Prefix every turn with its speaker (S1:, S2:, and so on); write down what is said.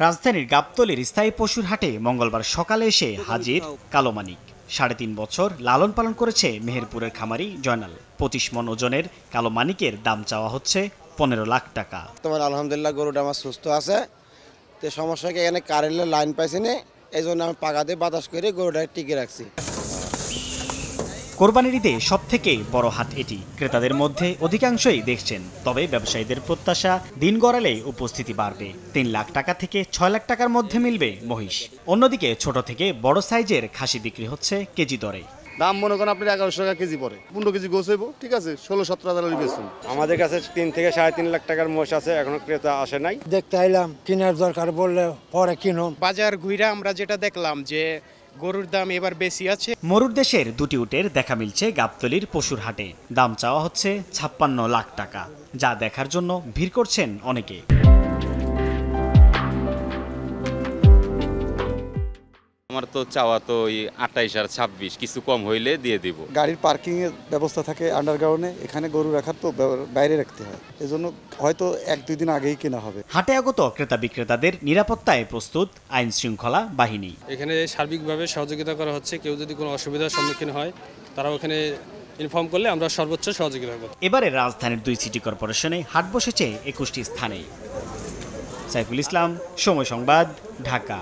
S1: রাজধানীর গাবতলীর স্থায়ী পশুর হাটে মঙ্গলবার সকালে এসে হাজির কালো মানিক। ৩.৫ বছর লালন পালন করেছে মেহেরপুরের খামারি জয়নাল। ২৫ মন ওজনের কালো মানিকের দাম চাওয়া হচ্ছে ১৫ লাখ টাকা।
S2: তোমার আলহামদুলিল্লাহ গরুটা আমার সুস্থ আছে, তো সমস্যা কি এখানে কারেন্টের লাইন পাইছি না, এই জন্য আমি পাকা দিয়ে বাতাস করে গরুটা টিকে রাখছি।
S1: কোরবানির ঈদে সবথেকে বড় হাট এটি। ক্রেতাদের মধ্যে অধিকাংশই দেখছেন, তবে ব্যবসায়ীদের প্রত্যাশা দিন গড়ালে উপস্থিতি বাড়বে। ৩ লাখ টাকা থেকে ৬ লাখ টাকার মধ্যে মিলবে মহিষ। অন্যদিকে ছোট থেকে বড় সাইজের খাসি বিক্রি হচ্ছে কেজি দরে।
S3: দাম মনে করেন আপনি ১১০০ টাকা কেজি পড়ে, ১৫ কেজি গোছ হইব, ঠিক আছে ১৬-১৭ হাজার বেচুন।
S4: আমাদের কাছে ৩ থেকে ৩.৫ লাখ টাকার মহিষ আছে, এখনো ক্রেতা আসে নাই।
S5: দেখতে আইলাম, কেনার দরকার বললে পরে কিনো।
S6: বাজার ঘুরে আমরা যেটা দেখলাম যে গরুর দাম এবার বেশি আছে।
S1: মরুর দেশের দুটি উটের দেখা মিলছে গাবতলীর পশুর হাটে। দাম চাওয়া হচ্ছে ৫৬ লাখ টাকা, যা দেখার জন্য ভিড় করছেন অনেকে।
S7: আমার তো চাওয়া তো ওই ২৮ আর ২৬, কিছু কম হইলে দিয়ে দিব।
S8: গাড়ির পার্কিং এর ব্যবস্থা থাকে আন্ডারগ্রাউন্ডে, এখানে গরু রাখার তো বাইরে রাখতে হয়, এজন্য হয়তো ১-২ দিন আগেই কেনা হবে।
S1: হাটে আগত ক্রেতা বিক্রেতাদের নিরাপত্তায় প্রস্তুত আইন শৃঙ্খলা বাহিনী।
S9: এখানে সার্বিকভাবে সহযোগিতা করা হচ্ছে। কেউ যদি কোনো অসুবিধার সম্মুখীন হয় তারা ওখানে ইনফর্ম করলে আমরা সর্বোচ্চ সহযোগিতা করব।
S1: এবারে রাজধানীর ২ সিটি কর্পোরেশনে হাট বসেছে ২১টি স্থানে। সাইফুল ইসলাম, সময় সংবাদ, ঢাকা।